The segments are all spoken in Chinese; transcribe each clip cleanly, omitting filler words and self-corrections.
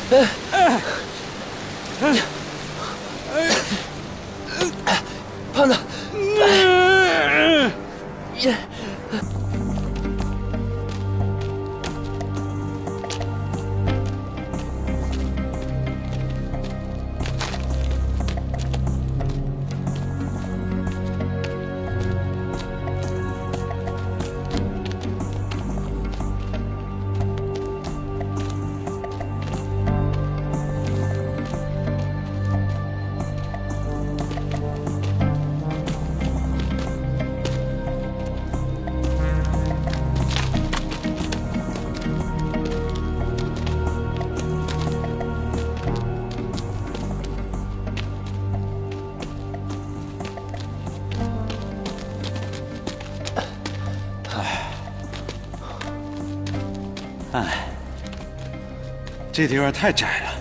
胖子，这地方太窄了。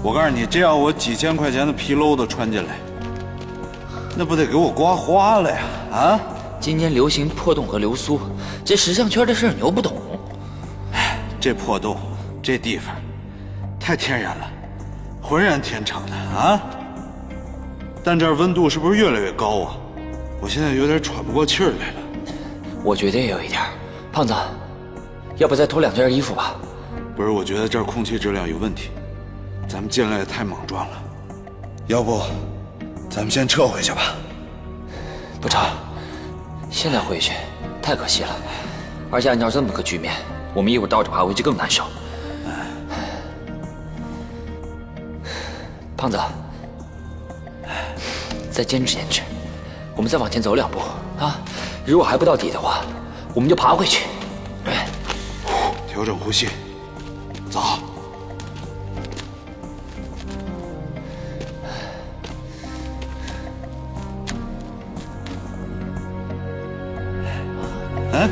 我告诉你，这要我几千块钱的皮褛都穿进来，那不得给我刮花了呀！啊！今年流行破洞和流苏，这时尚圈的事儿你又不懂。哎，这破洞，这地方，太天然了，浑然天成的啊！但这儿温度是不是越来越高啊？我现在有点喘不过气儿来了。我觉得也有一点。胖子，要不再偷2件衣服吧？不是，我觉得这儿空气质量有问题，咱们进来也太莽撞了。要不，咱们先撤回去吧。不成，现在回去太可惜了，而且按照这么个局面，我们一会儿倒着爬回去更难受。胖子，再坚持坚持，我们再往前走2步啊！如果还不到底的话，我们就爬回去。调整呼吸，走。嗯，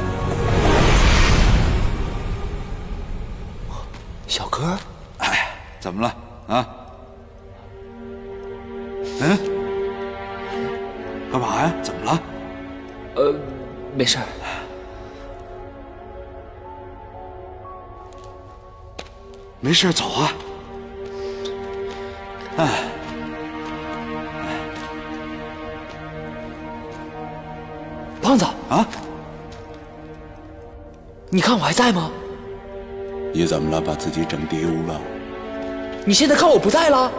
小哥，哎，怎么了啊？嗯，干嘛呀？怎么了？没事儿。没事，走啊！哎，胖子啊，你看我还在吗？你怎么了？把自己整丢了？你现在看我不在了？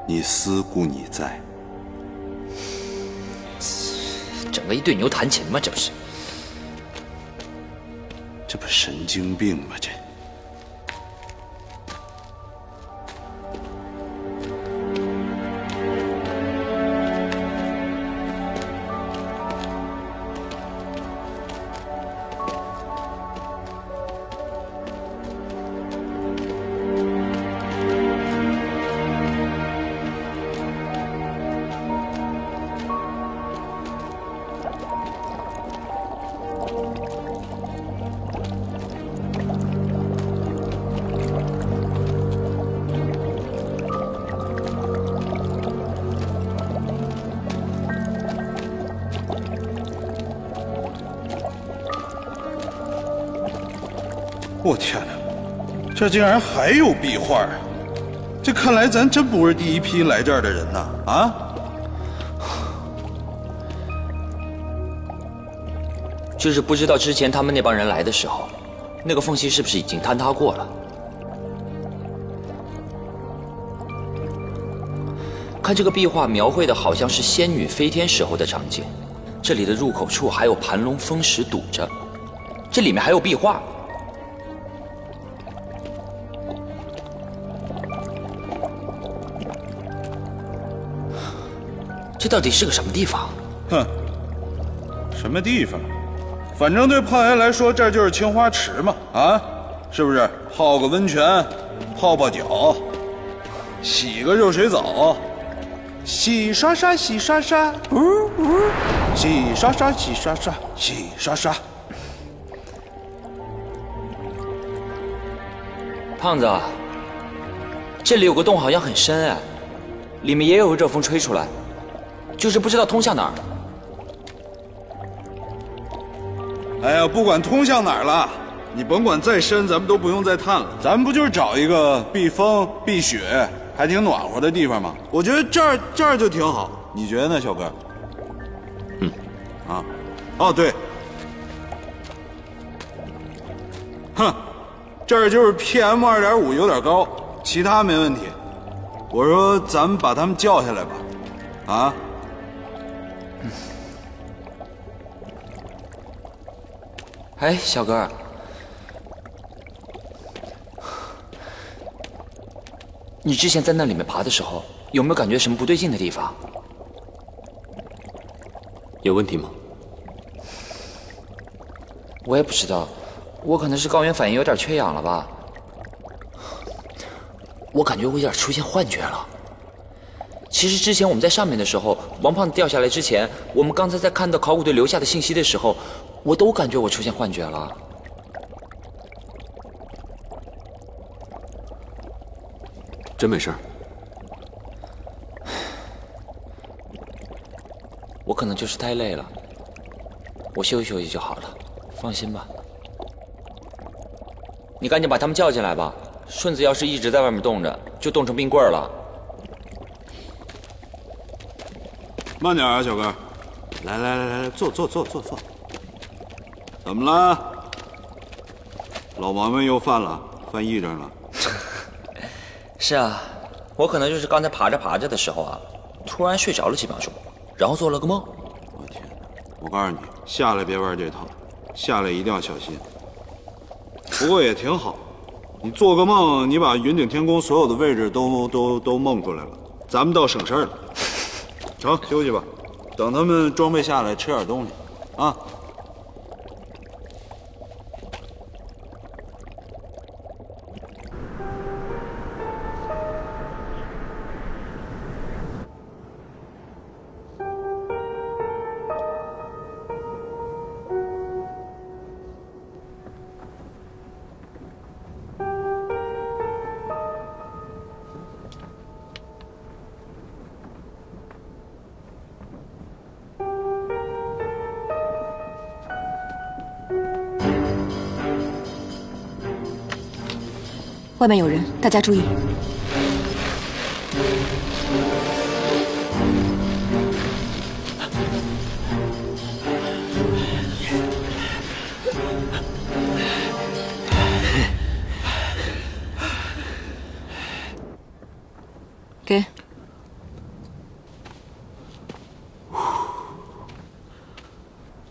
你思故你在，整个一对牛弹琴吗？这不是？这不神经病吗？这。我天哪，这竟然还有壁画啊！这看来咱真不是第一批来这儿的人呐！啊！就是不知道之前他们那帮人来的时候，那个缝隙是不是已经坍塌过了？看这个壁画描绘的好像是仙女飞天时候的场景，这里的入口处还有盘龙封石堵着，这里面还有壁画。这到底是个什么地方？哼，什么地方？反正对胖爷来说，这就是青花池嘛，啊，是不是？泡个温泉，泡泡脚，洗个热水澡，洗刷刷，洗刷刷，洗刷刷，洗刷刷，洗刷刷。胖子，这里有个洞，好像很深哎，里面也有热风吹出来，就是不知道通向哪儿。哎呀，不管通向哪儿了，你甭管再深，咱们都不用再探了。咱们不就是找一个避风避雪，还挺暖和的地方吗？我觉得这儿就挺好，你觉得呢，小哥？啊，哦对，哼，这儿就是 PM2.5有点高，其他没问题。我说咱们把他们叫下来吧，啊？哎，小哥，你之前在那里面爬的时候，有没有感觉什么不对劲的地方？有问题吗？我也不知道，我可能是高原反应有点缺氧了吧。我感觉我有点出现幻觉了。其实之前我们在上面的时候，王胖子掉下来之前，我们刚才在看到考古队留下的信息的时候，我都感觉我出现幻觉了。真没事儿？我可能就是太累了，我休息休息就好了，放心吧。你赶紧把他们叫进来吧。顺子要是一直在外面冻着，就冻成冰棍了。慢点啊，小哥。来，坐。怎么了？老毛病又犯了，犯癔症了。是啊，我可能就是刚才爬着的时候啊，突然睡着了几秒钟，然后做了个梦。我天！我告诉你，下来别玩这套，下来一定要小心。不过也挺好，你做个梦，你把云顶天宫所有的位置都梦出来了，咱们倒省事儿了。成，休息吧，等他们装备下来，吃点东西，啊。外面有人，大家注意。给。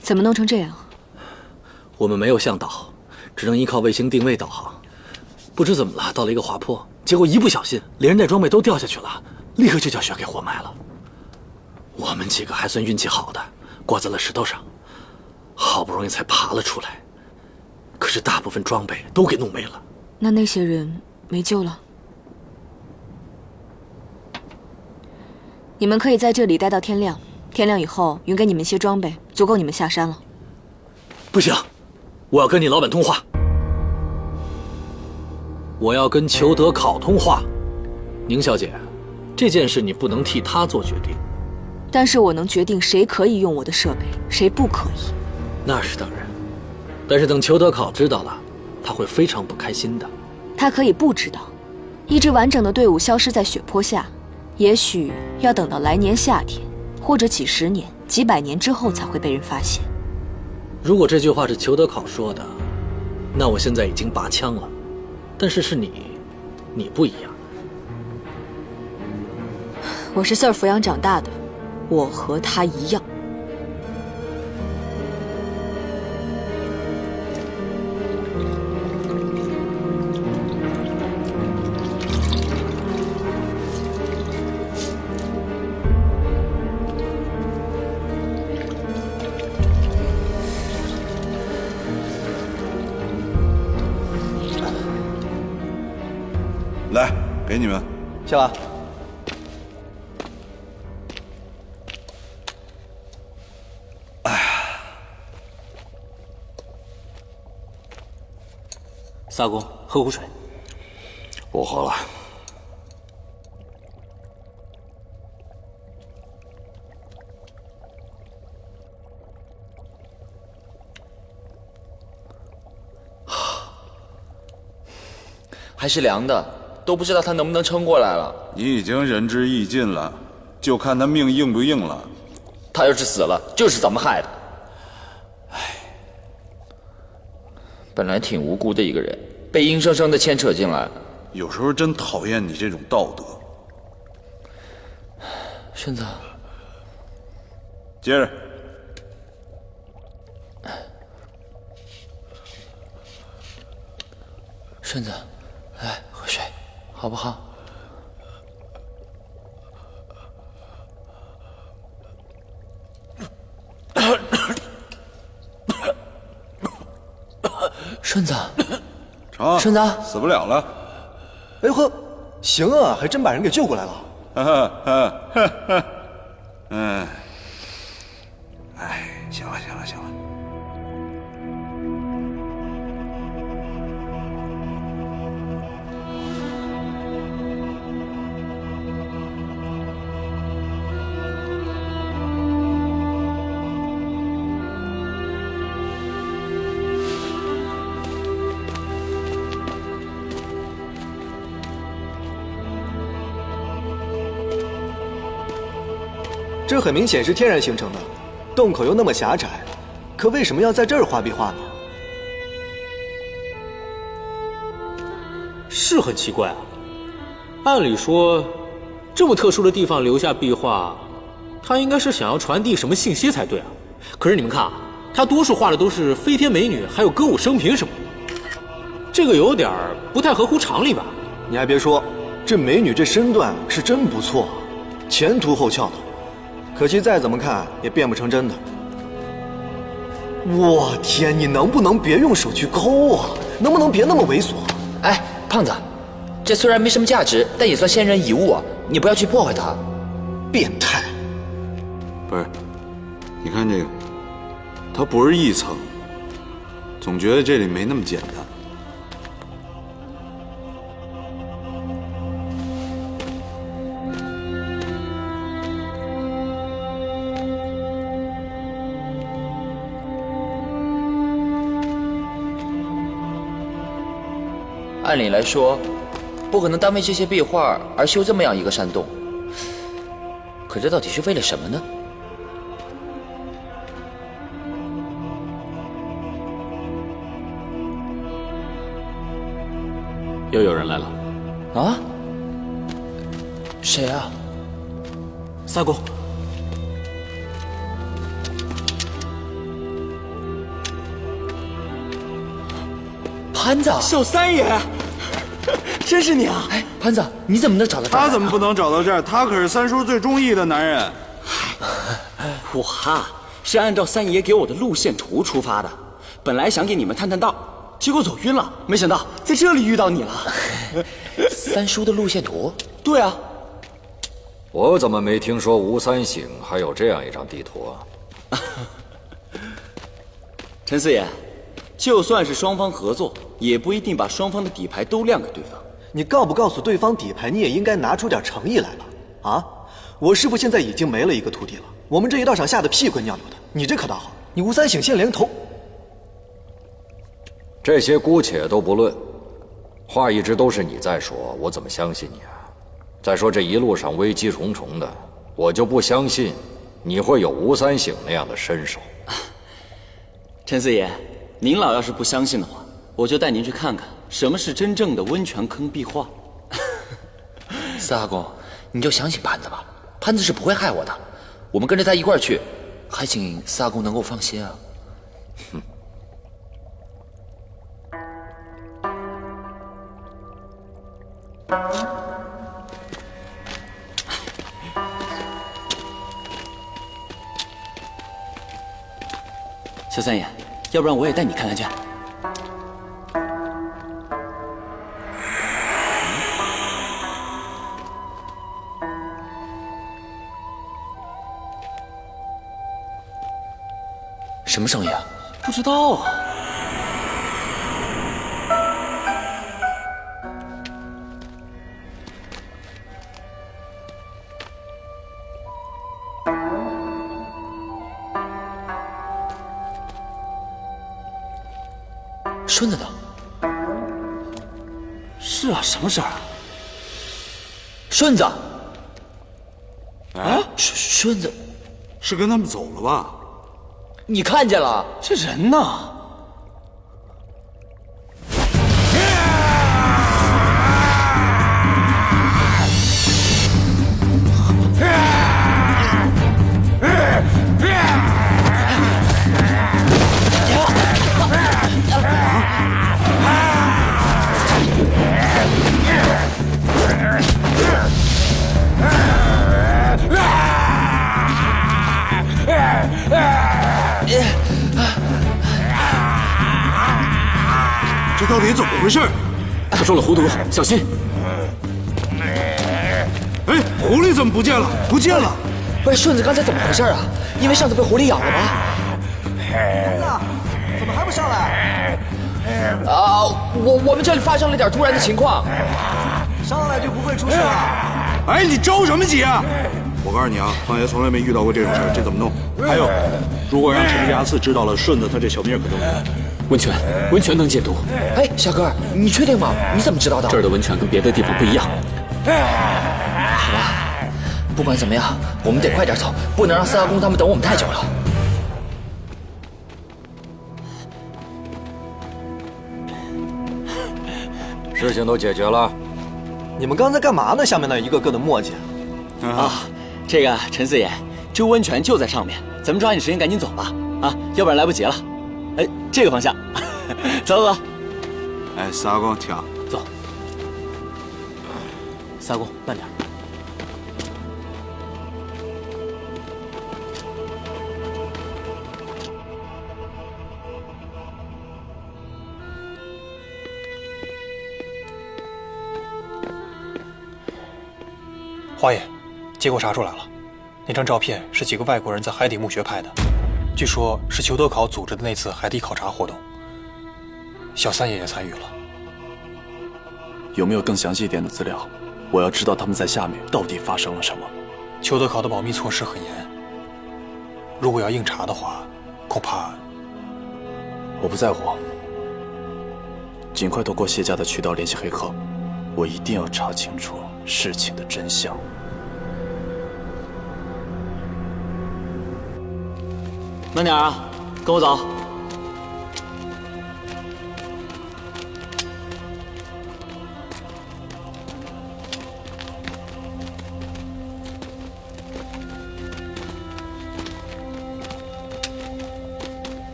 怎么弄成这样？我们没有向导，只能依靠卫星定位导航。不知怎么了，到了一个滑坡，结果一不小心，连人带装备都掉下去了，立刻就叫雪给活埋了。我们几个还算运气好的，挂在了石头上，好不容易才爬了出来。可是大部分装备都给弄没了。那些人没救了？你们可以在这里待到天亮，天亮以后匀给你们些装备，足够你们下山了。不行，我要跟你老板通话。我要跟裘德考通话，宁小姐，这件事你不能替他做决定。但是我能决定谁可以用我的设备，谁不可以。那是当然，但是等裘德考知道了，他会非常不开心的。他可以不知道，一支完整的队伍消失在雪坡下，也许要等到来年夏天，或者几十年、几百年之后才会被人发现。如果这句话是裘德考说的，那我现在已经拔枪了。但是是你不一样。我是 Sir 抚养长大的，我和他一样。来，给你们。谢了。萨公，喝壶水。不喝了。还是凉的，都不知道他能不能撑过来了。你已经仁至义尽了，就看他命硬不硬了。他要是死了，就是咱们害的。本来挺无辜的一个人，被硬生生的牵扯进来。有时候真讨厌你这种道德。顺子，接着。顺子，来喝水，好不好？顺子，成，顺子，死不了了。哎呵，行啊，还真把人给救过来了。哈哈哈哈哈。嗯，哎，行了行了行了。这很明显是天然形成的，洞口又那么狭窄，可为什么要在这儿画壁画呢？是很奇怪啊。按理说，这么特殊的地方留下壁画，他应该是想要传递什么信息才对啊。可是你们看啊，他多数画的都是飞天美女，还有歌舞升平什么的，这个有点不太合乎常理吧？你还别说，这美女这身段是真不错，前凸后翘的。可惜再怎么看也变不成真的。我天，你能不能别用手去抠啊？能不能别那么猥琐？哎，胖子，这虽然没什么价值，但也算先人遗物啊，你不要去破坏它。变态！不是，你看这个，它不是一层，总觉得这里没那么简单。按理来说，不可能单为这些壁画而修这么样一个山洞。可这到底是为了什么呢？又有人来了。啊？谁啊？萨公，潘子，小三爷，真是你啊！哎，潘子，你怎么能找到这儿？他怎么不能找到这儿？他可是三叔最中意的男人。我是按照三爷给我的路线图出发的，本来想给你们探探道，结果走晕了，没想到在这里遇到你了。三叔的路线图？对啊，我怎么没听说吴三省还有这样一张地图啊？陈四爷，就算是双方合作，也不一定把双方的底牌都亮给对方。你告不告诉对方底牌，你也应该拿出点诚意来吧？啊，我师父现在已经没了一个徒弟了，我们这一道上下的屁滚尿流的，你这可倒好，你吴三省现连头。这些姑且都不论，话一直都是你在说，我怎么相信你啊？再说这一路上危机重重的，我就不相信你会有吴三省那样的身手。陈四爷，您老要是不相信的话，我就带您去看看什么是真正的温泉坑壁画。四阿公，你就相信潘子吧，潘子是不会害我的，我们跟着他一块儿去，还请四阿公能够放心啊。哼。小三爷，要不然我也带你看看去。什么声音啊？不知道啊。顺子呢？是啊，什么事儿啊？顺子，哎，顺子，是跟他们走了吧？你看见了？这人呢？这到底怎么回事？他中了狐毒，小心！哎，狐狸怎么不见了？不见了！不是顺子刚才怎么回事啊？因为上次被狐狸咬了吗？怎么还不上来？啊，我们这里发生了点突然的情况。上来就不会出事了。哎，你着什么急啊？我告诉你啊，胖爷从来没遇到过这种事儿，这怎么弄？还有，如果让陈家四知道了，顺子他这小命可就没了。温泉能解毒。哎，小哥，你确定吗？你怎么知道的？这儿的温泉跟别的地方不一样。好吧，不管怎么样，我们得快点走，不能让四阿公他们等我们太久了。事情都解决了。你们刚才干嘛呢？下面那一个个的磨叽。啊，这个陈四爷，这温泉就在上面，咱们抓紧时间赶紧走吧，啊，要不然来不及了。哎，这个方向，走走。哎，四阿公，请走。三公，慢点。花爷，结果查出来了，那张照片是几个外国人在海底墓穴拍的，据说是裘德考组织的那次海底考察活动。小三爷也参与了。有没有更详细一点的资料？我要知道他们在下面到底发生了什么。裘德考的保密措施很严，如果要硬查的话，恐怕……我不在乎，尽快通过谢家的渠道联系黑客，我一定要查清楚事情的真相。慢点啊，跟我走。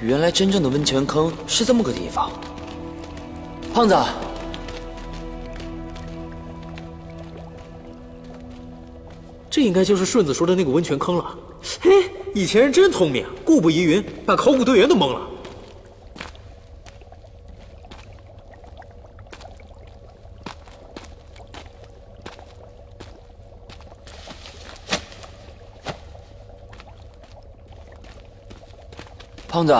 原来真正的温泉坑是这么个地方。胖子，这应该就是顺子说的那个温泉坑了。嘿，以前人真聪明，故不疑云，把考古队员都蒙了。胖子，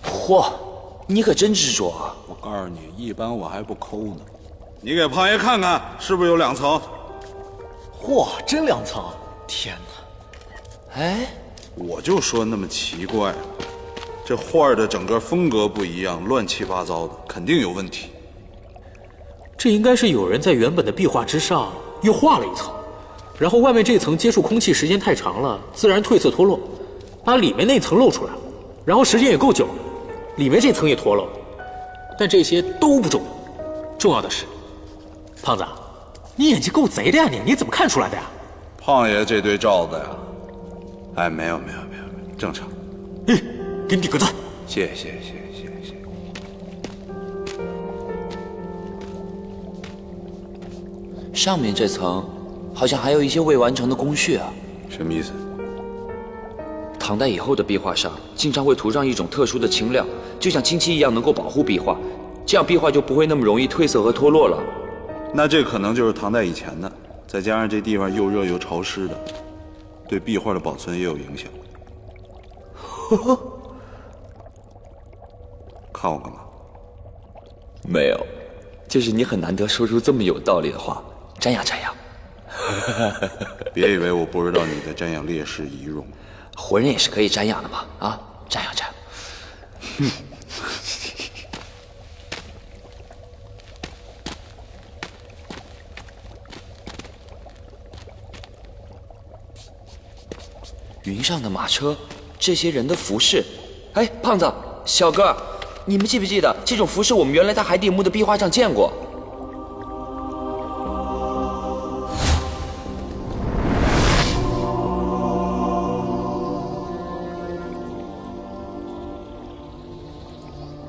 嚯，你可真执着啊！我告诉你，一般我还不抠呢。你给胖爷看看，是不是有2层？嚯，真2层！天哪！哎，我就说那么奇怪，这画的整个风格不一样，乱七八糟的，肯定有问题。这应该是有人在原本的壁画之上又画了一层，然后外面这层接触空气时间太长了，自然褪色脱落，把里面那层露出来了，然后时间也够久了，里面这层也脱落了。但这些都不重要，重要的是，胖子，你眼睛够贼的呀你怎么看出来的呀？胖爷这堆罩子呀，哎，没有，正常。给你点个赞。谢谢。上面这层好像还有一些未完成的工序啊。什么意思？唐代以后的壁画上经常会涂上一种特殊的清料，就像清漆一样，能够保护壁画，这样壁画就不会那么容易褪色和脱落了。那这可能就是唐代以前的，再加上这地方又热又潮湿的，对壁画的保存也有影响。看我干嘛？没有，就是你很难得说出这么有道理的话，瞻仰瞻仰。别以为我不知道你的瞻仰烈士遗容，活人也是可以瞻仰的嘛，啊，瞻仰瞻仰。云上的马车，这些人的服饰，哎，胖子，小哥，你们记不记得这种服饰？我们原来在海底墓的壁画上见过。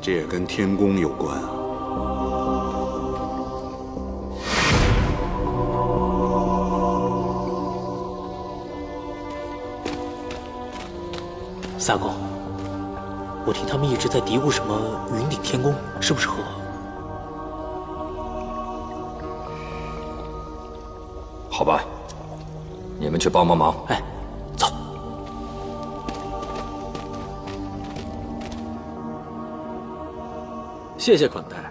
这也跟天宫有关啊。三公，我听他们一直在嘀咕什么云顶天宫，是不是和……好吧，你们去帮帮忙。哎，走。谢谢款待，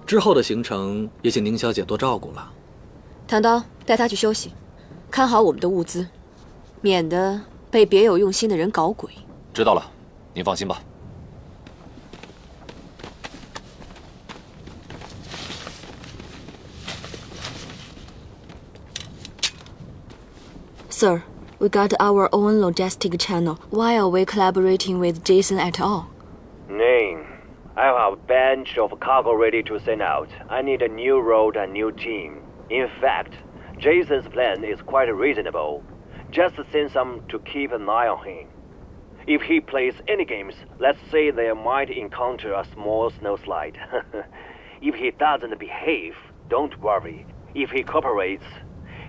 之后的行程也请宁小姐多照顾了。唐刀，带他去休息，看好我们的物资，免得被别有用心的人搞鬼。知道了，您放心吧。Sir, we got our own logistic channel. Why are we collaborating with Jason at all? Ning, I have a bunch of cargo ready to send out. I need a new road and new team. In fact, Jason's plan is quite reasonable. Just send some to keep an eye on him. If he plays any games, let's say they might encounter a small snowslide. If he doesn't behave, don't worry. If he cooperates,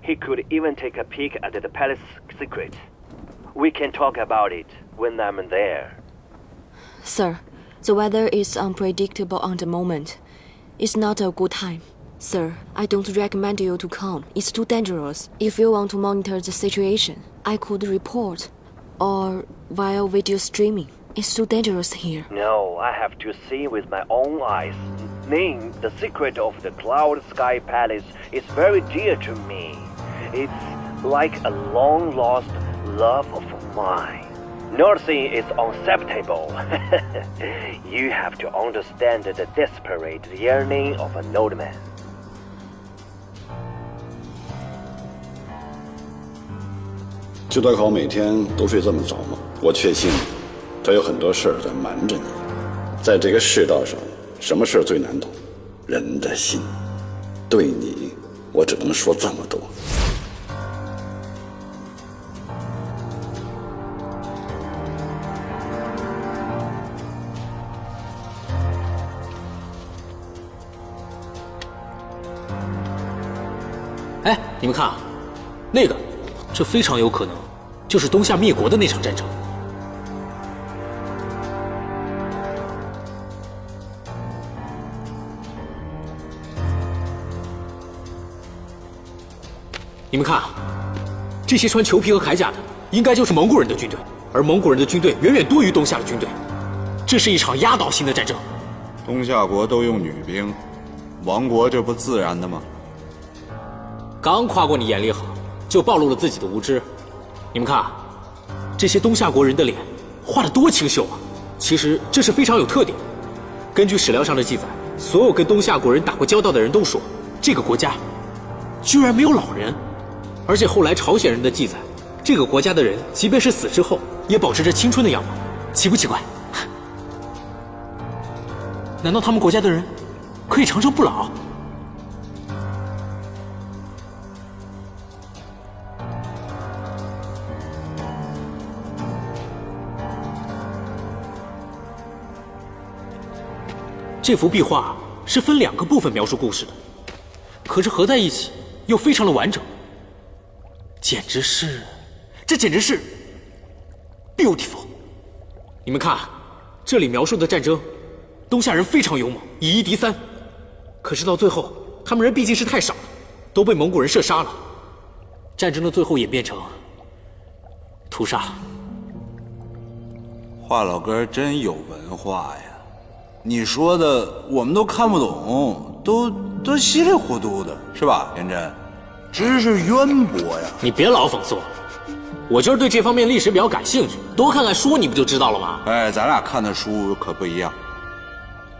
he could even take a peek at the palace secret. We can talk about it when I'm there. Sir, the weather is unpredictable at the moment. It's not a good time. Sir, I don't recommend you to come. It's too dangerous. If you want to monitor the situation, I could report. Or via video streaming. It's too dangerous here. No, I have to see with my own eyes. Ning, the secret of the Cloud Sky Palace is very dear to me. It's like a long-lost love of mine. Nothing is unacceptable. You have to understand the desperate yearning of an old man. 就德考每天都睡这么早吗？我确信他有很多事儿在瞒着你。在这个世道上，什么事儿最难懂？人的心。对你，我只能说这么多。哎，你们看啊，那个，这非常有可能就是东夏灭国的那场战争。你们看啊，这些穿裘皮和铠甲的，应该就是蒙古人的军队，而蒙古人的军队远远多于东夏的军队，这是一场压倒性的战争。东夏国都用女兵，亡国这不自然的吗？刚夸过你眼力好，就暴露了自己的无知。你们看啊，这些东夏国人的脸画得多清秀啊！其实这是非常有特点的。根据史料上的记载，所有跟东夏国人打过交道的人都说，这个国家居然没有老人。而且后来朝鲜人的记载，这个国家的人即便是死之后，也保持着青春的样貌，奇不奇怪？难道他们国家的人可以长生不老？这幅壁画是分2个部分描述故事的，可是合在一起又非常的完整，这简直是 beautiful。你们看，这里描述的战争，东夏人非常勇猛，以一敌3，可是到最后，他们人毕竟是太少了，都被蒙古人射杀了。战争的最后演变成屠杀。华老哥真有文化呀！你说的我们都看不懂，都稀里糊涂的，是吧？颜真，知识渊博呀！你别老讽刺我，我就是对这方面历史比较感兴趣，多看看书你不就知道了吗？哎，咱俩看的书可不一样。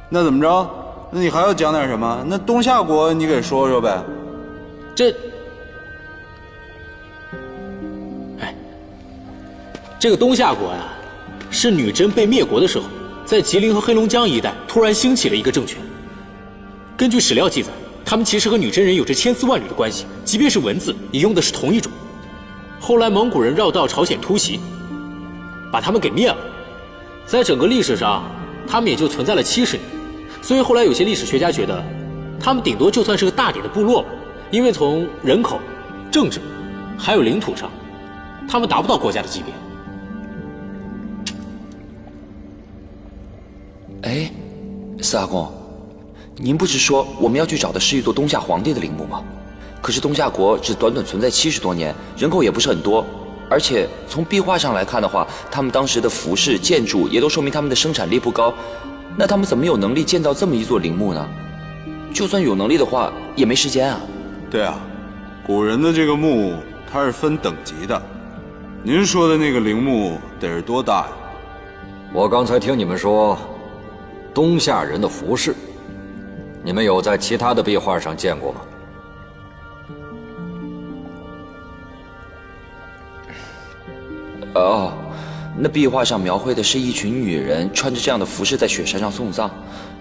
那怎么着？那你还要讲点什么？那东夏国你给说说呗。这个东夏国呀，是女真被灭国的时候，在吉林和黑龙江一带突然兴起了一个政权。根据史料记载，他们其实和女真人有着千丝万缕的关系，即便是文字也用的是同一种。后来蒙古人绕道朝鲜突袭，把他们给灭了。在整个历史上，他们也就存在了70年。所以后来有些历史学家觉得，他们顶多就算是个大点的部落了，因为从人口、政治还有领土上，他们达不到国家的级别。哎，四阿公，您不是说我们要去找的是一座东夏皇帝的陵墓吗？可是东夏国只短短存在70多年，人口也不是很多，而且从壁画上来看的话，他们当时的服饰、建筑也都说明他们的生产力不高，那他们怎么有能力建造这么一座陵墓呢？就算有能力的话，也没时间啊。对啊，古人的这个墓它是分等级的，您说的那个陵墓得是多大呀？我刚才听你们说东夏人的服饰，你们有在其他的壁画上见过吗？哦，那壁画上描绘的是一群女人穿着这样的服饰在雪山上送葬，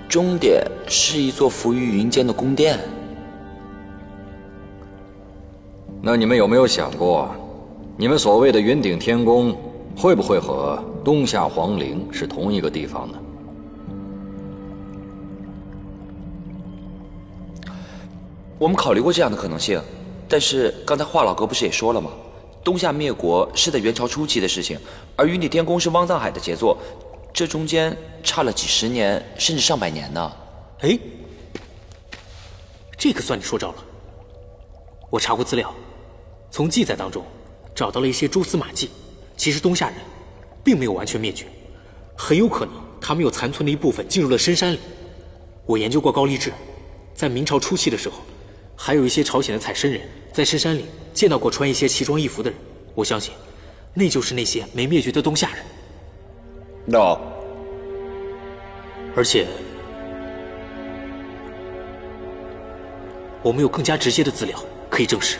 终点是一座浮于云间的宫殿。那你们有没有想过，你们所谓的云顶天宫会不会和东夏皇陵是同一个地方呢？我们考虑过这样的可能性，但是刚才华老哥不是也说了吗？东夏灭国是在元朝初期的事情，而云顶天宫是汪藏海的杰作，这中间差了几十年甚至上百年呢。哎，这个算你说着了。我查过资料，从记载当中找到了一些蛛丝马迹，其实东夏人并没有完全灭绝，很有可能他们有残存的一部分进入了深山里。我研究过高丽志，在明朝初期的时候，还有一些朝鲜的采参人在深山里见到过穿一些奇装异服的人，我相信那就是那些没灭绝的东夏人。而且我们有更加直接的资料可以证实。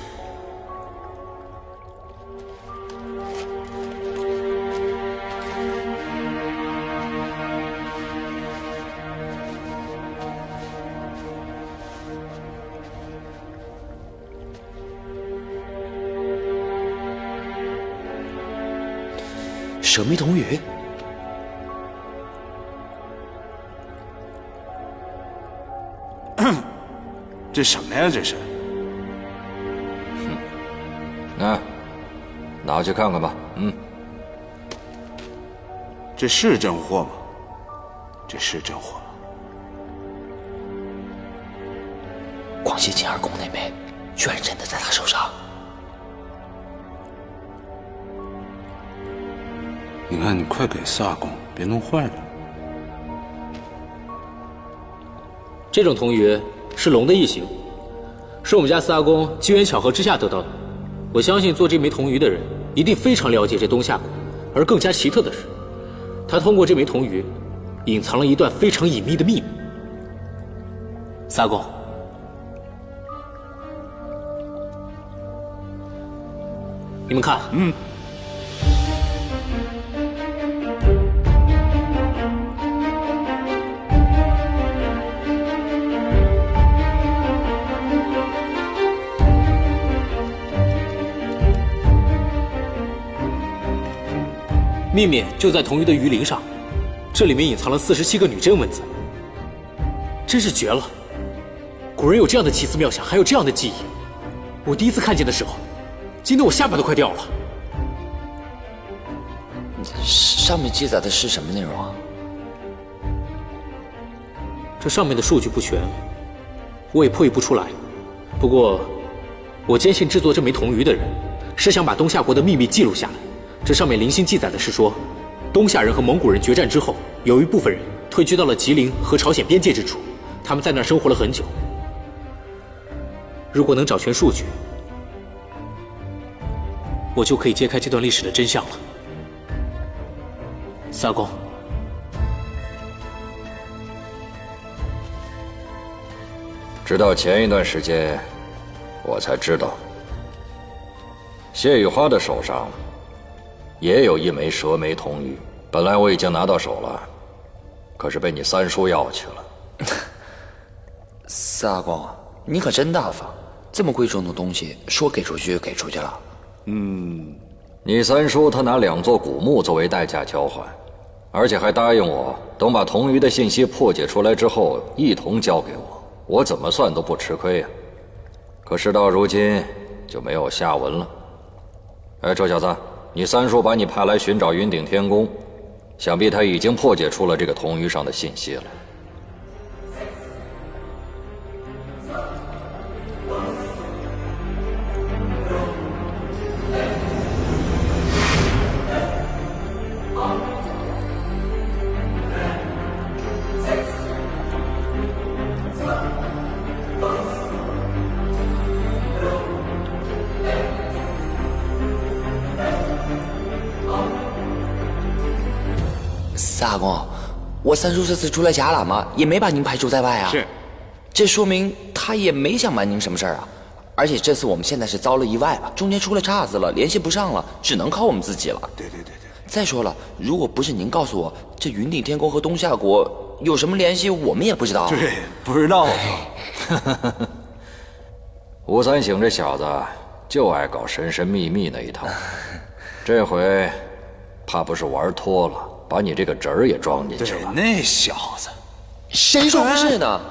舍密童语，这什么呀？这是？拿去看看吧。这是真货吗？这是真货吗？广西秦二公那枚，居然真的在他手上。你看，你快给四阿公，别弄坏了。这种铜鱼是龙的异形，是我们家四阿公机缘巧合之下得到的。我相信做这枚铜鱼的人一定非常了解这东夏国，而更加奇特的是，他通过这枚铜鱼隐藏了一段非常隐秘的秘密。四阿公，你们看，秘密就在铜鱼的鱼鳞上，这里面隐藏了47个女真文字，真是绝了！古人有这样的奇思妙想，还有这样的记忆，我第一次看见的时候，惊得我下巴都快掉了。上面记载的是什么内容啊？这上面的数据不全，我也破译不出来。不过，我坚信制作这枚铜鱼的人是想把东夏国的秘密记录下来。这上面零星记载的是说，东夏人和蒙古人决战之后，有一部分人退居到了吉林和朝鲜边界之处，他们在那儿生活了很久。如果能找全数据，我就可以揭开这段历史的真相了。萨公，直到前一段时间，我才知道，谢雨花的手上也有一枚蛇眉铜玉。本来我已经拿到手了，可是被你三叔要去了。四阿公，你可真大方，这么贵重的东西，说给出去就给出去了。你三叔他拿2座古墓作为代价交换，而且还答应我，等把铜鱼的信息破解出来之后，一同交给我。我怎么算都不吃亏呀。可事到如今，就没有下文了。哎，臭小子，你三叔把你派来寻找云顶天宫，想必他已经破解出了这个铜鱼上的信息了。四阿公，我三叔这次出来假喇嘛，也没把您排除在外啊。是，这说明他也没想瞒您什么事儿啊。而且这次我们现在是遭了意外了，中间出了岔子了，联系不上了，只能靠我们自己了。对。再说了，如果不是您告诉我这云顶天宫和东夏国有什么联系，我们也不知道。对，不知道。吴三省这小子就爱搞神神秘秘那一套，这回怕不是玩脱了，把你这个侄儿也装进去了。那小子，谁说不是呢？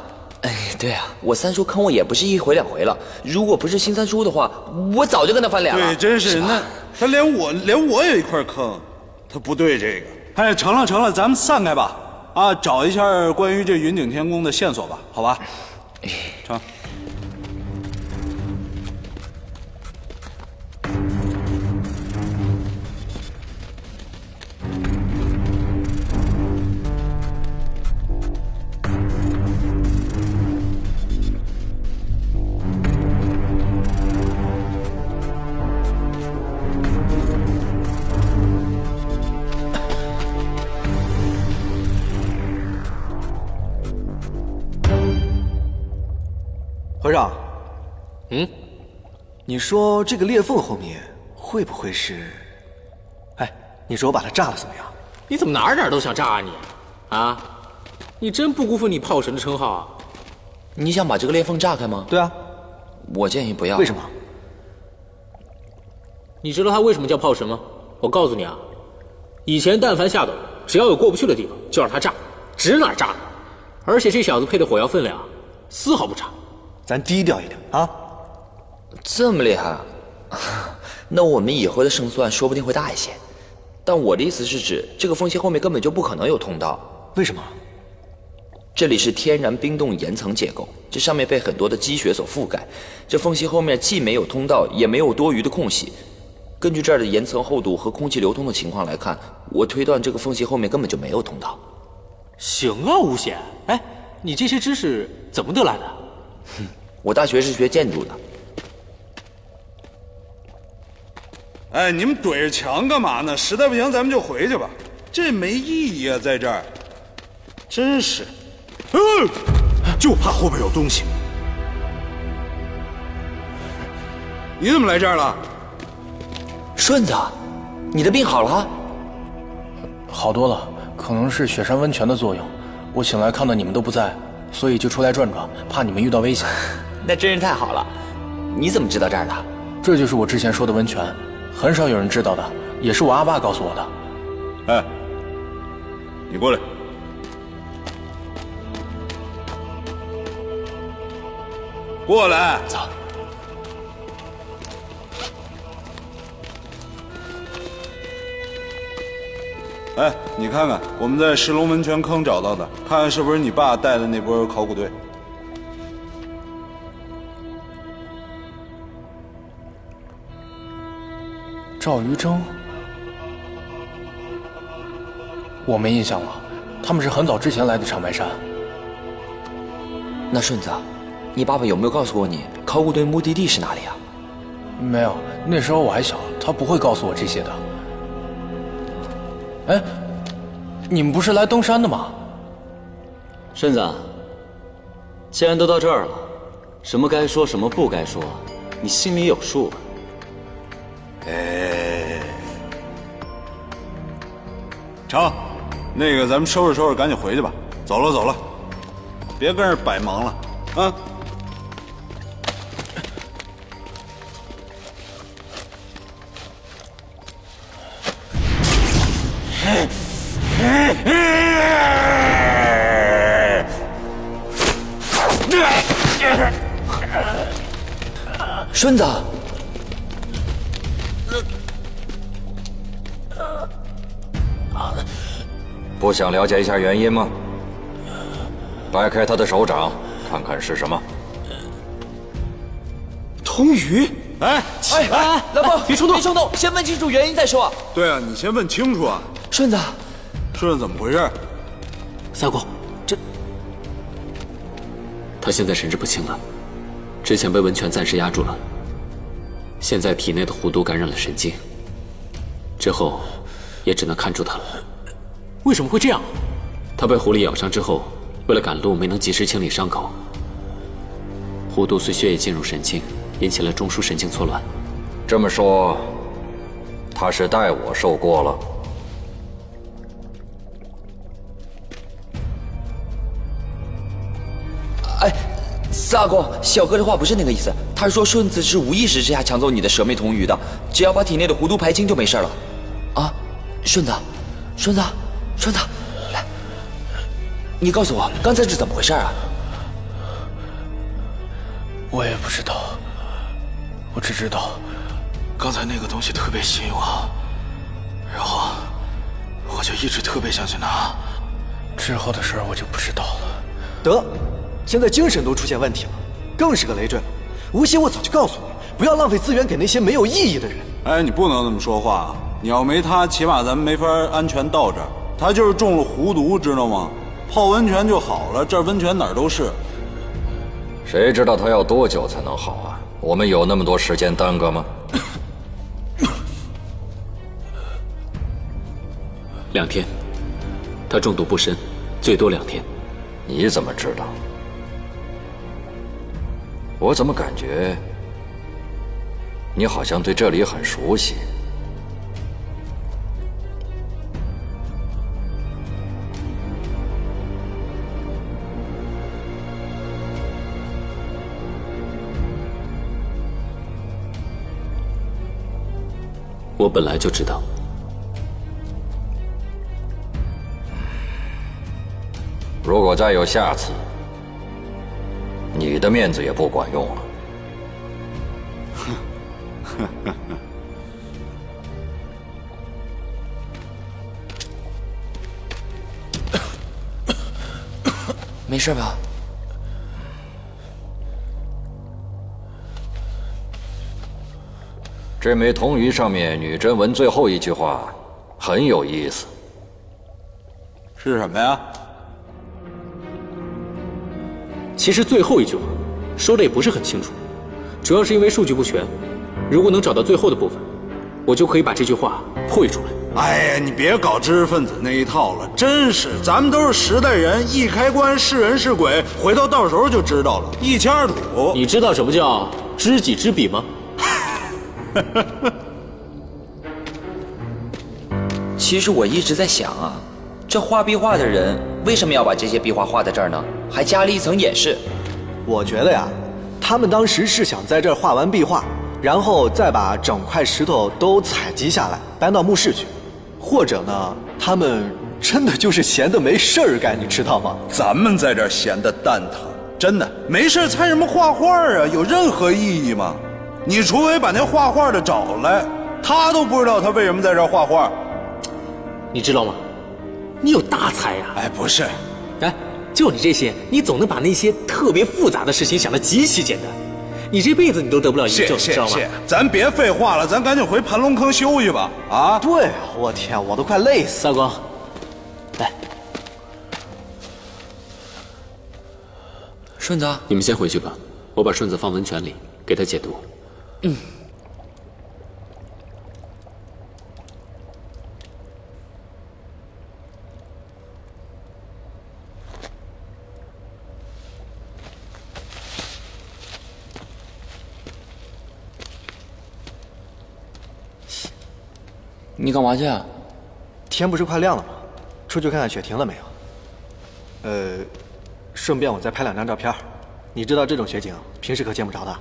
哎，对啊，我三叔坑我也不是1回2回了。如果不是新三叔的话，我早就跟他翻脸了。对，真是那他连我也一块坑，他不对这个。哎，成了，咱们散开吧。啊，找一下关于这云顶天宫的线索吧，好吧？成。和尚，你说这个裂缝后面会不会是？哎，你说我把它炸了怎么样？你怎么哪儿都想炸啊你？啊，你真不辜负你炮神的称号啊！你想把这个裂缝炸开吗？对啊，我建议不要。为什么？你知道他为什么叫炮神吗？我告诉你啊，以前但凡下斗，只要有过不去的地方，就让他炸，指哪儿炸哪儿。而且这小子配的火药分量丝毫不差。咱低调一点啊！这么厉害啊？那我们以后的胜算说不定会大一些。但我的意思是指，这个缝隙后面根本就不可能有通道。为什么？这里是天然冰冻岩层结构，这上面被很多的积雪所覆盖。这缝隙后面既没有通道，也没有多余的空隙。根据这儿的岩层厚度和空气流通的情况来看，我推断这个缝隙后面根本就没有通道。行啊，吴显，哎，你这些知识怎么得来的？我大学是学建筑的。哎，你们怼着墙干嘛呢？实在不行，咱们就回去吧，这没意义啊，在这儿，真是，就怕后边有东西。你怎么来这儿了？顺子，你的病好了？好多了，可能是雪山温泉的作用。我醒来看到你们都不在，所以就出来转转，怕你们遇到危险。那真是太好了。你怎么知道这儿的？这就是我之前说的温泉，很少有人知道的，也是我阿爸告诉我的。哎，你过来。过来。走。哎，你看看，我们在石龙温泉坑找到的，看看是不是你爸带的那波考古队。赵于征，我没印象了，他们是很早之前来的长白山。那顺子，你爸爸有没有告诉过你考古队目的地是哪里啊？没有，那时候我还小，他不会告诉我这些的。哎，你们不是来登山的吗？顺子，既然都到这儿了，什么该说，什么不该说，你心里有数吧？哎，成，那个咱们收拾收拾，赶紧回去吧。走了走了，别跟这儿摆忙了啊！顺子，不想了解一下原因吗？掰开他的手掌，看看是什么。童宇，哎，老婆，别冲动，别冲动，先问清楚原因再说。对啊，你先问清楚啊。顺子，顺子怎么回事？三公，他现在神志不清了，之前被温泉暂时压住了，现在体内的狐毒感染了神经，之后也只能看住他了。为什么会这样？他被狐狸咬伤之后，为了赶路没能及时清理伤口，狐毒随血液进入神经，引起了中枢神经错乱。这么说，他是代我受过了。哎，四阿公，小哥的话不是那个意思，他是说顺子是无意识之下抢走你的蛇妹童鱼的，只要把体内的狐毒排清就没事了。啊，顺子，来，你告诉我刚才是怎么回事啊？我也不知道，我只知道刚才那个东西特别吸引我，然后我就一直特别想去拿，之后的事儿我就不知道了。得，现在精神都出现问题了，更是个累赘。无锡，我早就告诉你，不要浪费资源给那些没有意义的人。哎，你不能这么说话啊！你要没他，起码咱们没法安全到这儿。他就是中了狐毒，知道吗？泡温泉就好了，这儿温泉哪儿都是。谁知道他要多久才能好啊？我们有那么多时间耽搁吗？2天，他中毒不深，最多2天。你怎么知道？我怎么感觉你好像对这里很熟悉？我本来就知道。如果再有下次，你的面子也不管用了。没事吧？这枚铜鱼上面女真文最后一句话很有意思。是什么呀？其实最后一句话说的也不是很清楚，主要是因为数据不全。如果能找到最后的部分，我就可以把这句话破译出来。哎呀，你别搞知识分子那一套了，真是，咱们都是时代人，一开关是人是鬼，回头到时候就知道了，一清二楚。你知道什么叫知己知彼吗？其实我一直在想啊，这画壁画的人为什么要把这些壁画画在这儿呢？还加了一层掩饰。我觉得呀，他们当时是想在这儿画完壁画，然后再把整块石头都采集下来，搬到墓室去。或者呢，他们真的就是闲得没事儿干，你知道吗？咱们在这儿闲得蛋疼，真的没事猜什么画画啊？有任何意义吗？你除非把那画画的找来，他都不知道他为什么在这儿画画。你知道吗？你有大才呀！哎，不是，哎，就你这些，你总能把那些特别复杂的事情想得极其简单。你这辈子你都得不了一个证，知道吗？咱别废话了，咱赶紧回盘龙坑休息吧。啊，对，我天，我都快累死。大光，来，顺子，你们先回去吧，我把顺子放温泉里，给他解毒。嗯。你干嘛去啊？天不是快亮了吗？出去看看雪停了没有。顺便我再拍2张照片。你知道这种雪景平时可见不着的。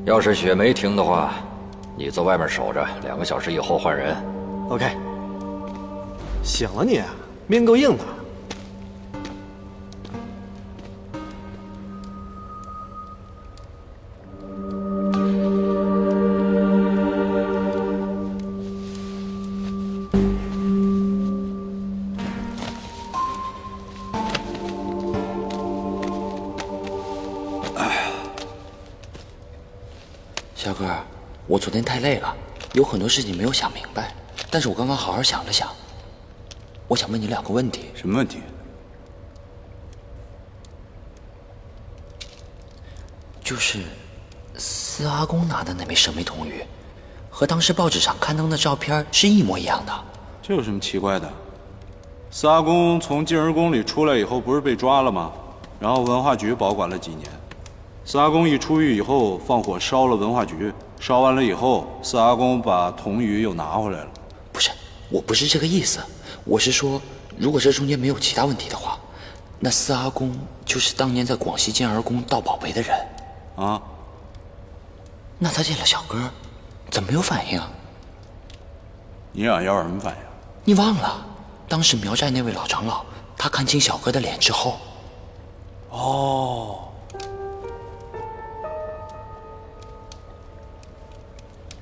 要是雪没停的话，你在外面守着，2个小时以后换人。OK。行了你，命够硬的。小哥，我昨天太累了，有很多事情没有想明白。但是我刚刚好好想了想，我想问你2个问题。什么问题？就是司阿公拿的那枚神秘铜鱼，和当时报纸上刊登的照片是一模一样的。这有什么奇怪的？司阿公从进儿宫里出来以后，不是被抓了吗？然后文化局保管了几年。司阿公一出狱以后，放火烧了文化局，烧完了以后，司阿公把铜鱼又拿回来了。不是，我不是这个意思，我是说，如果这中间没有其他问题的话，那司阿公就是当年在广西建儿宫盗宝贝的人啊。那他见了小哥，怎么没有反应？你俩要什么反应？你忘了，当时苗寨那位老长老，他看清小哥的脸之后，哦。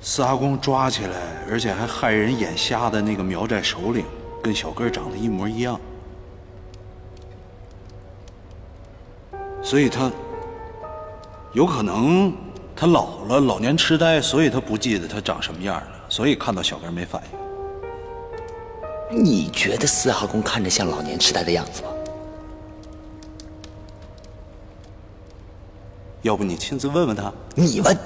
司阿公抓起来，而且还害人眼瞎的那个苗寨首领，跟小哥长得一模一样，所以他有可能他老了，老年痴呆，所以他不记得他长什么样了，所以看到小哥没反应。你觉得司阿公看着像老年痴呆的样子吗？要不你亲自问问他？你问。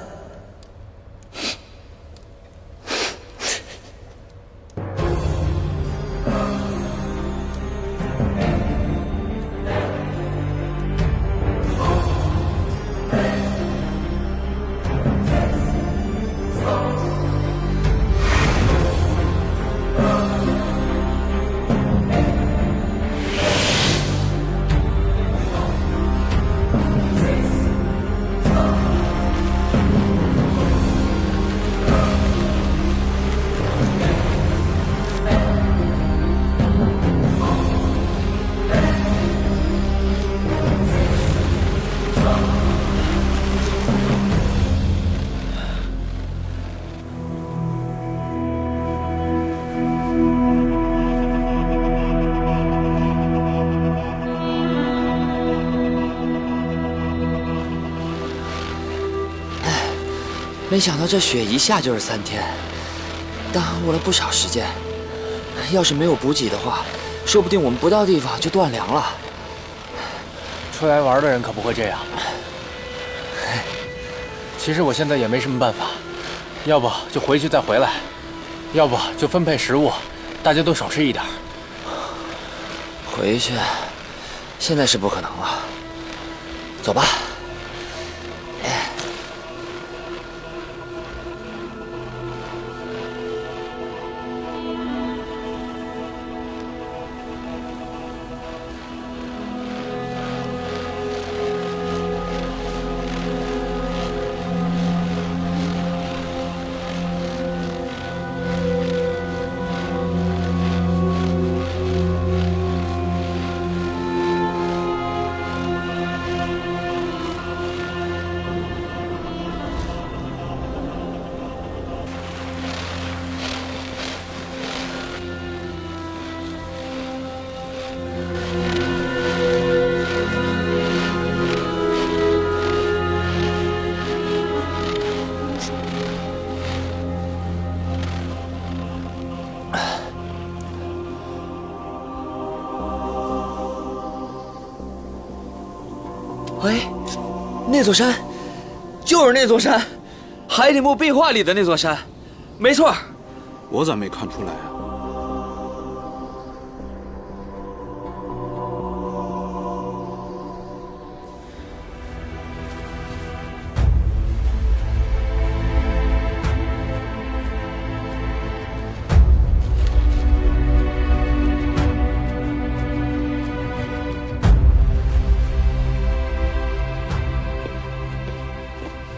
没想到这雪一下就是3天，耽误了不少时间。要是没有补给的话，说不定我们不到地方就断粮了。出来玩的人可不会这样。其实我现在也没什么办法，要不就回去再回来，要不就分配食物，大家都少吃一点。回去，现在是不可能了。走吧。那座山，就是那座山，海底墓壁画里的那座山，没错。我咋没看出来啊？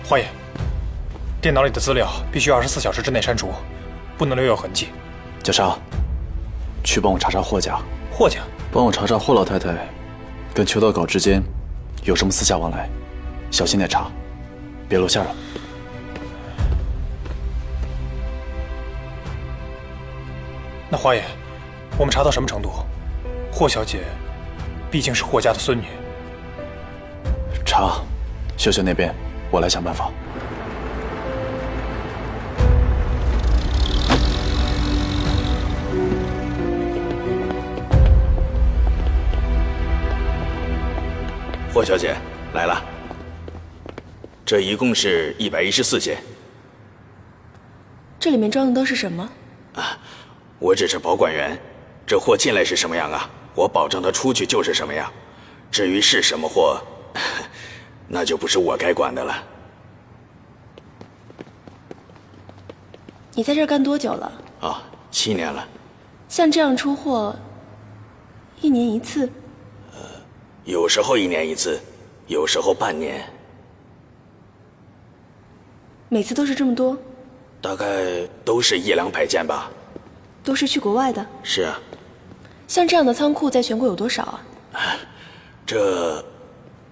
花爷，电脑里的资料必须24小时之内删除，不能留有痕迹。小沙，去帮我查查霍家。霍家，帮我查查霍老太太跟裘德考之间有什么私下往来，小心点查，别露馅了。那花爷，我们查到什么程度？霍小姐毕竟是霍家的孙女。查，秀秀那边我来想办法。霍小姐来了，这一共是114件。这里面装的都是什么？我只是保管员，这货进来是什么样啊，我保证它出去就是什么样。至于是什么货，那就不是我该管的了。你在这儿干多久了？7年了。像这样出货，1年1次？有时候1年1次，有时候半年。每次都是这么多？大概都是100-200件吧。都是去国外的？是啊。像这样的仓库在全国有多少啊？这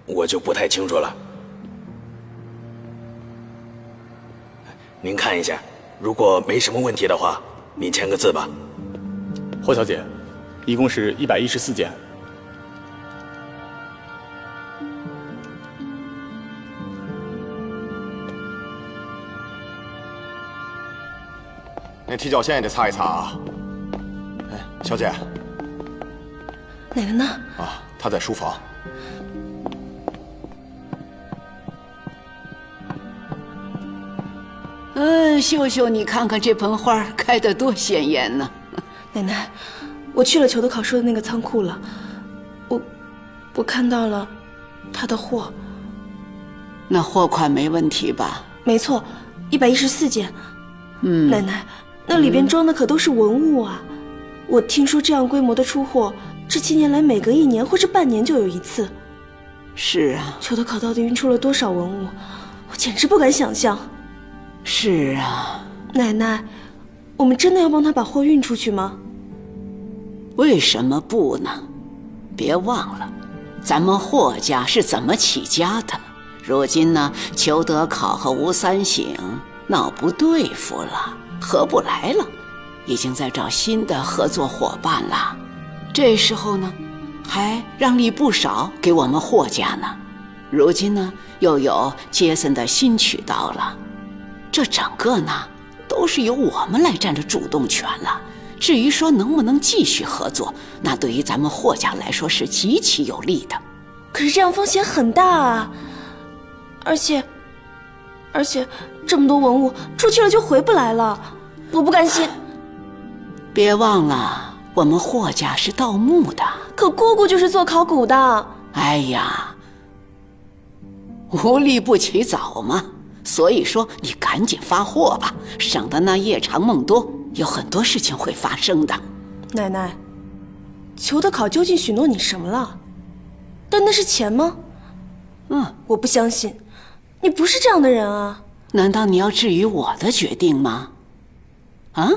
我就不太清楚了。您看一下，如果没什么问题的话，您签个字吧。霍小姐，一共是114件。那踢脚线也得擦一擦啊。哎，小姐。奶奶呢？她在书房。秀秀，你看看这盆花开得多鲜艳呢！奶奶，我去了裘德考说的那个仓库了，我看到了他的货。那货款没问题吧？没错，114件。奶奶，那里边装的可都是文物啊！我听说这样规模的出货，这7年来每隔1年或是半年就有一次。是啊，裘德考到底运出了多少文物，我简直不敢想象。是啊，奶奶，我们真的要帮他把货运出去吗？为什么不呢？别忘了，咱们霍家是怎么起家的。如今呢，裘德考和吴三省闹不对付了，合不来了，已经在找新的合作伙伴了。这时候呢，还让利不少给我们霍家呢。如今呢，又有杰森的新渠道了。这整个呢，都是由我们来占着主动权了。至于说能不能继续合作，那对于咱们霍家来说是极其有利的。可是这样风险很大啊，而且这么多文物出去了就回不来了，我不甘心。别忘了，我们霍家是盗墓的。可姑姑就是做考古的。哎呀，无利不起早嘛。所以说，你赶紧发货吧，省得那夜长梦多，有很多事情会发生的。奶奶，裘德考究竟许诺你什么了？但那是钱吗？我不相信，你不是这样的人啊！难道你要质疑我的决定吗？啊？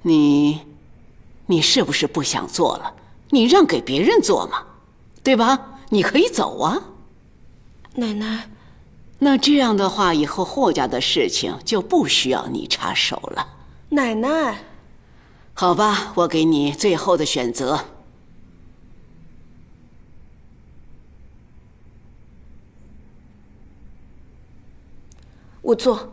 你是不是不想做了？你让给别人做嘛，对吧？你可以走啊。奶奶。那这样的话，以后霍家的事情就不需要你插手了。奶奶，好吧，我给你最后的选择。我做。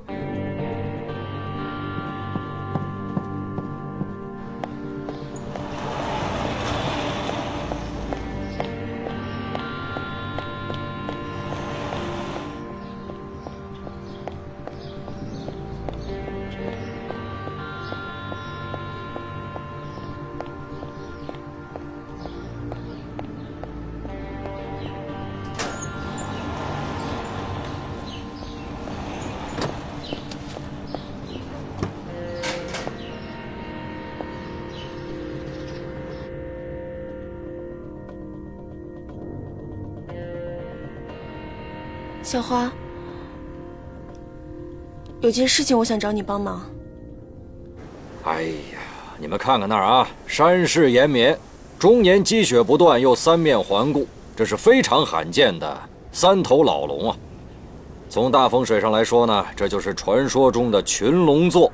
小花，有件事情我想找你帮忙。哎呀，你们看看那儿啊，山势延绵，终年积雪不断，又三面环顾，这是非常罕见的三头老龙啊。从大风水上来说呢，这就是传说中的群龙座。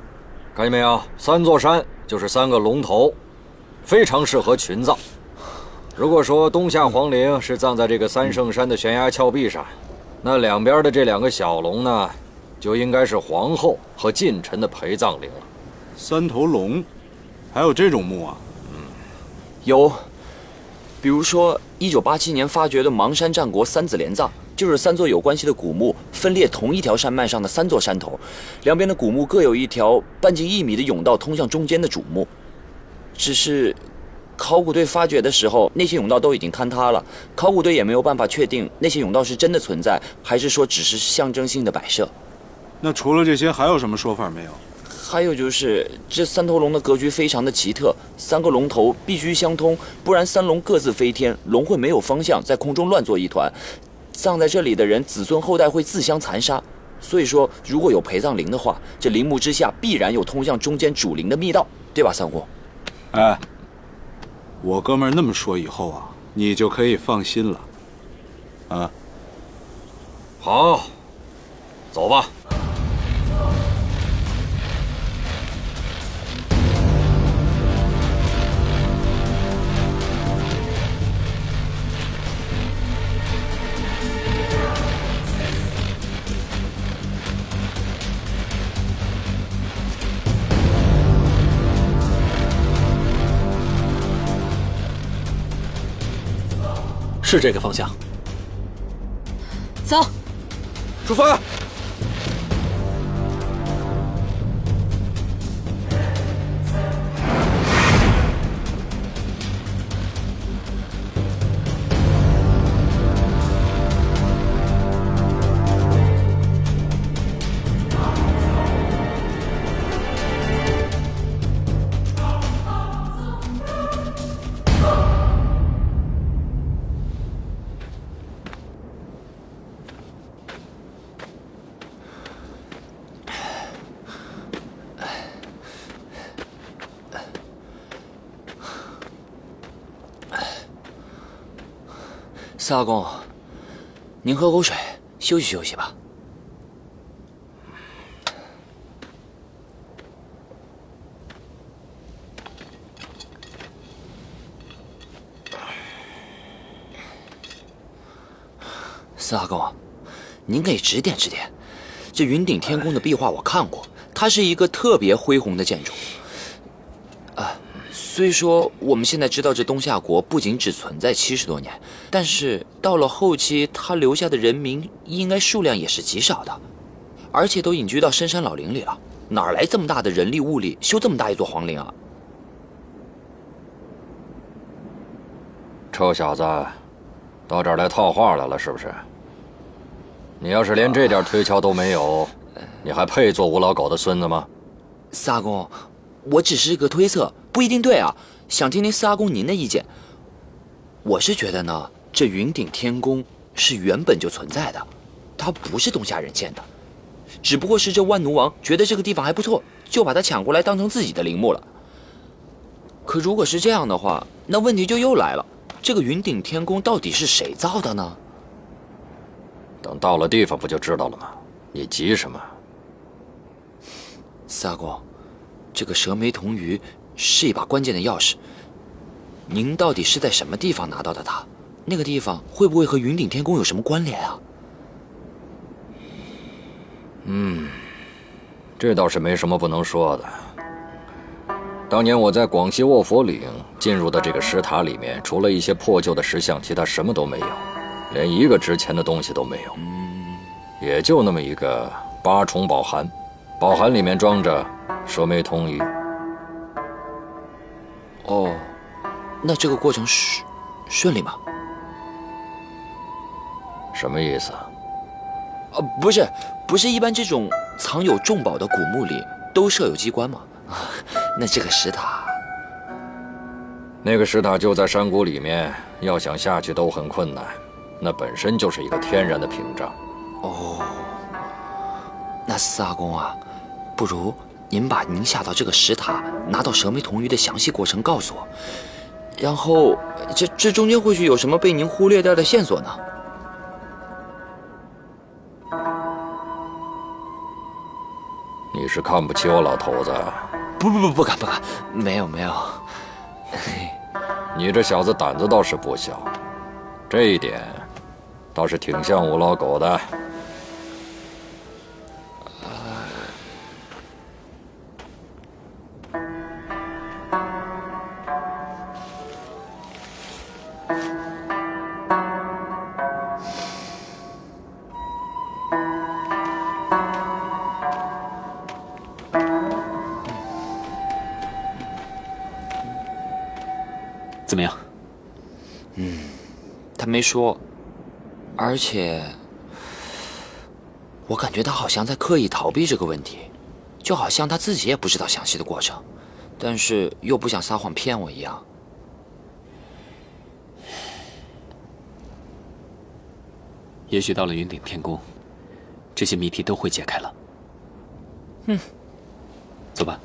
看见没有，3座山就是3个龙头，非常适合群葬。如果说东夏皇陵是葬在这个三圣山的悬崖峭壁上，那两边的这2个小龙呢，就应该是皇后和近臣的陪葬陵了。3头龙，还有这种墓啊？有，比如说1987年发掘的邙山战国3子连葬，就是3座有关系的古墓分列同一条山脉上的3座山头，两边的古墓各有一条半径1米的甬道通向中间的主墓。只是考古队发掘的时候，那些甬道都已经坍塌了，考古队也没有办法确定那些甬道是真的存在，还是说只是象征性的摆设。那除了这些，还有什么说法没有？还有就是这3头龙的格局非常的奇特，3个龙头必须相通，不然3龙各自飞天，龙会没有方向，在空中乱作一团。葬在这里的人子孙后代会自相残杀，所以说如果有陪葬陵的话，这陵墓之下必然有通向中间主陵的密道，对吧，三虎？哎，我哥们儿那么说以后啊，你就可以放心了。啊，好，走吧。是这个方向。走，出发。四阿公，您喝口水，休息休息吧。四阿公，您给指点指点。这云顶天宫的壁画我看过，它是一个特别恢宏的建筑。虽说我们现在知道这东夏国不仅只存在70多年，但是到了后期，它留下的人民应该数量也是极少的，而且都隐居到深山老林里了，哪来这么大的人力物力修这么大一座皇陵啊？臭小子，到这儿来套话来了是不是？你要是连这点推敲都没有，你还配做吴老狗的孙子吗？四阿公，我只是个推测，不一定对啊，想听听四阿公您的意见。我是觉得呢，这云顶天宫是原本就存在的，它不是东夏人建的，只不过是这万奴王觉得这个地方还不错，就把它抢过来当成自己的陵墓了。可如果是这样的话，那问题就又来了，这个云顶天宫到底是谁造的呢？等到了地方不就知道了吗？你急什么？四阿公，这个蛇眉铜鱼是一把关键的钥匙，您到底是在什么地方拿到的它？那个地方会不会和云顶天宫有什么关联啊？这倒是没什么不能说的。当年我在广西卧佛岭进入的这个石塔里面，除了一些破旧的石像，其他什么都没有，连一个值钱的东西都没有。也就那么一个8重宝函，宝函里面装着蛇眉铜鱼。哦，那这个过程顺利吗？什么意思？不是一般这种藏有重宝的古墓里都设有机关吗？那这个石塔，那个石塔就在山谷里面，要想下去都很困难，那本身就是一个天然的屏障。哦，那四阿公啊，不如您把您下到这个石塔拿到蛇眉铜鱼的详细过程告诉我，然后这中间或许有什么被您忽略掉的线索呢？你是看不起我老头子？不敢，没有。你这小子胆子倒是不小，这一点倒是挺像吴老狗的。怎么样？他没说，而且我感觉他好像在刻意逃避这个问题，就好像他自己也不知道详细的过程，但是又不想撒谎骗我一样。也许到了云顶天宫，这些谜题都会解开了。走吧。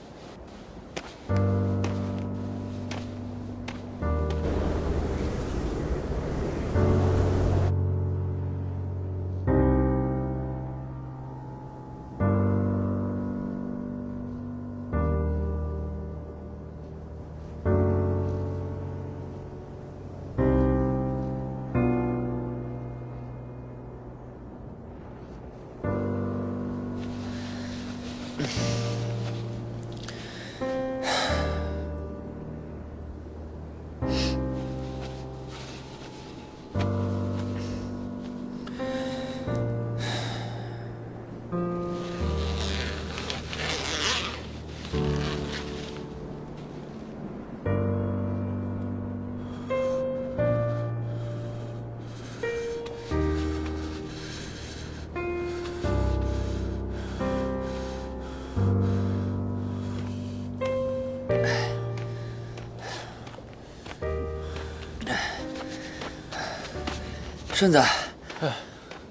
顺子，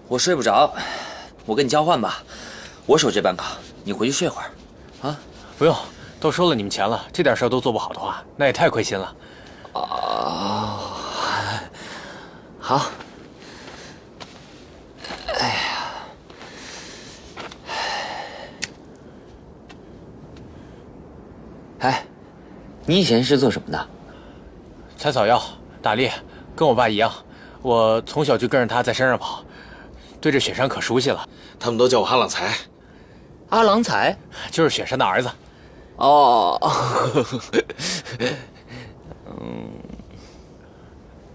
我睡不着，我跟你交换吧，我守这半岗，你回去睡会儿，啊？不用，都收了你们钱了，这点事儿都做不好的话，那也太亏心了。好。哎呀，哎，你以前是做什么的？采草药、打猎，跟我爸一样。我从小就跟着他在山上跑，对这雪山可熟悉了。他们都叫我阿朗才。阿郎才就是雪山的儿子。哦。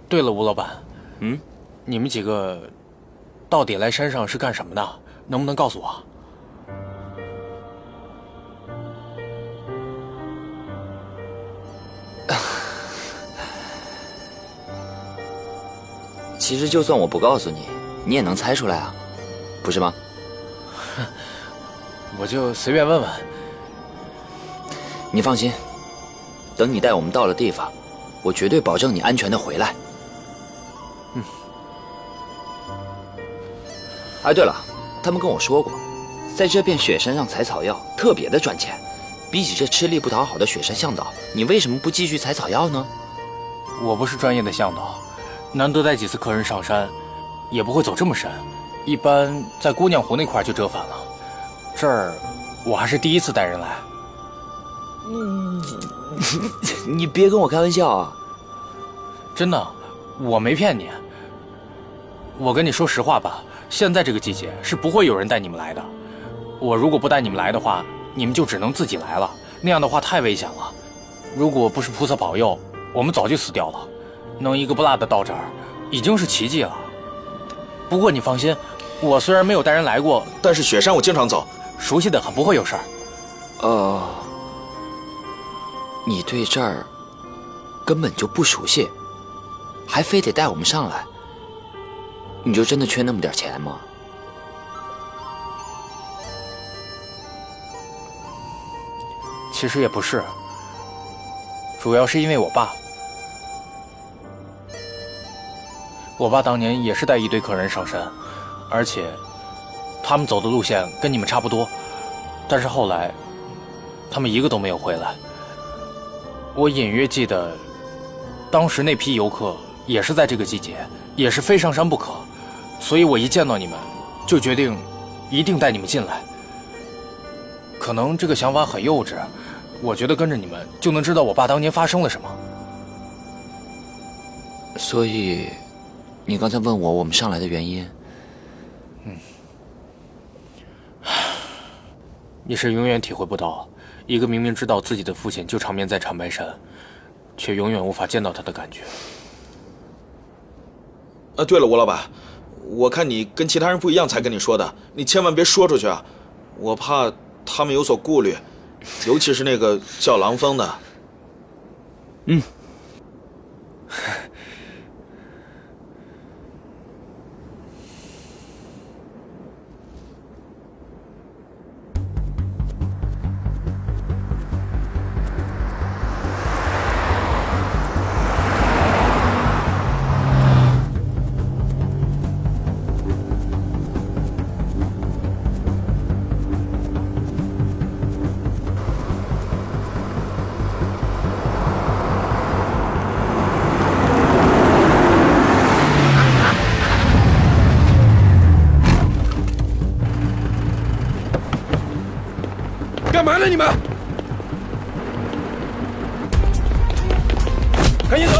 对了，吴老板，你们几个到底来山上是干什么的？能不能告诉我？其实就算我不告诉你，你也能猜出来啊，不是吗？我就随便问问。你放心，等你带我们到了地方，我绝对保证你安全的回来。哎，对了，他们跟我说过，在这片雪山上采草药特别的赚钱。比起这吃力不讨好的雪山向导，你为什么不继续采草药呢？我不是专业的向导，难得带几次客人上山，也不会走这么深，一般在姑娘湖那块就折返了。这儿我还是第一次带人来。你别跟我开玩笑啊！真的，我没骗你。我跟你说实话吧，现在这个季节是不会有人带你们来的。我如果不带你们来的话，你们就只能自己来了，那样的话太危险了。如果不是菩萨保佑，我们早就死掉了。能一个不落的到这儿，已经是奇迹了。不过你放心，我虽然没有带人来过，但是雪山我经常走，熟悉的很，不会有事儿。你对这儿根本就不熟悉，还非得带我们上来，你就真的缺那么点钱吗？其实也不是，主要是因为我爸。我爸当年也是带一堆客人上山，而且他们走的路线跟你们差不多，但是后来，他们一个都没有回来。我隐约记得，当时那批游客也是在这个季节，也是非上山不可，所以我一见到你们，就决定一定带你们进来。可能这个想法很幼稚，我觉得跟着你们就能知道我爸当年发生了什么。所以，你刚才问我们上来的原因？你是永远体会不到一个明明知道自己的父亲就长眠在长白山，却永远无法见到他的感觉。对了，吴老板，我看你跟其他人不一样，才跟你说的，你千万别说出去啊，我怕他们有所顾虑，尤其是那个叫郎峰的。干嘛呢你们？赶紧走！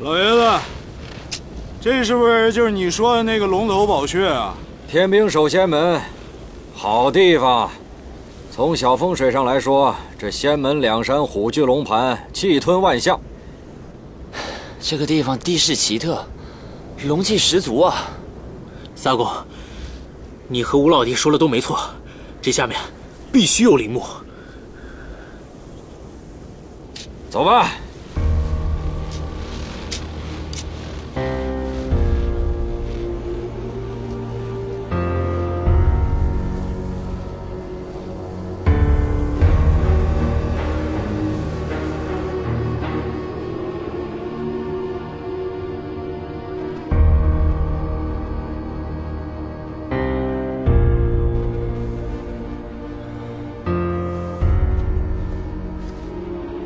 老爷子，这是不是就是你说的那个龙头宝穴啊？天兵守仙门，好地方。从小风水上来说，这仙门两山虎踞龙盘，气吞万象。这个地方地势奇特，龙气十足啊！三公，你和吴老弟说的都没错，这下面必须有陵墓。走吧。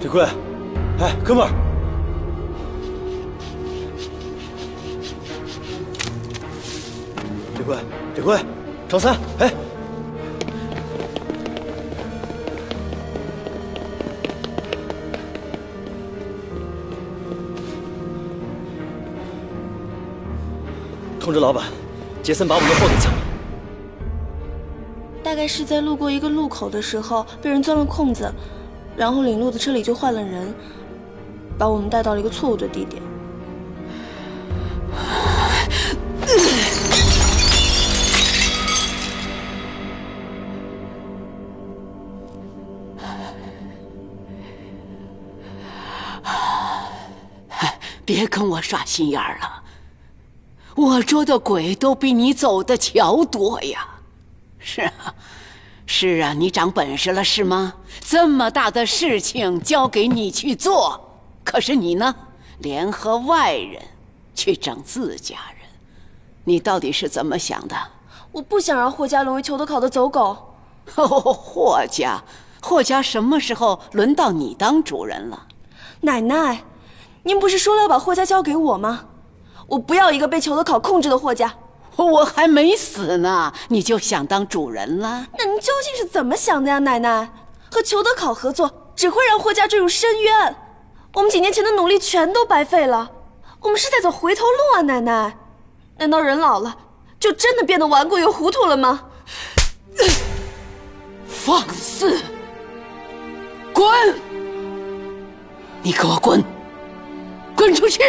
李逵，哎，哥们儿，李逵，张三，哎，通知老板，杰森把我们的货给抢了。大概是在路过一个路口的时候，被人钻了空子。然后领路的车里就换了人，把我们带到了一个错误的地点。别跟我耍心眼儿了，我捉的鬼都比你走的桥多呀。是啊，是啊，你长本事了是吗？这么大的事情交给你去做，可是你呢，联合外人去整自家人，你到底是怎么想的？我不想让霍家沦为裘德考的走狗。哦，霍家什么时候轮到你当主人了？奶奶，您不是说了要把霍家交给我吗？我不要一个被裘德考控制的霍家。我还没死呢，你就想当主人了？那您究竟是怎么想的呀，奶奶？和裘德考合作只会让霍家坠入深渊，我们几年前的努力全都白费了，我们是在走回头路啊，奶奶。难道人老了就真的变得顽固又糊涂了吗？放肆！滚！你给我滚！滚出去！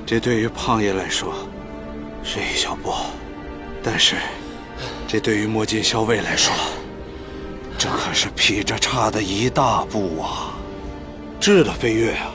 这对于胖爷来说是一小步，但是这对于墨镜校尉来说，这可是劈着叉的一大步啊！质的飞跃啊！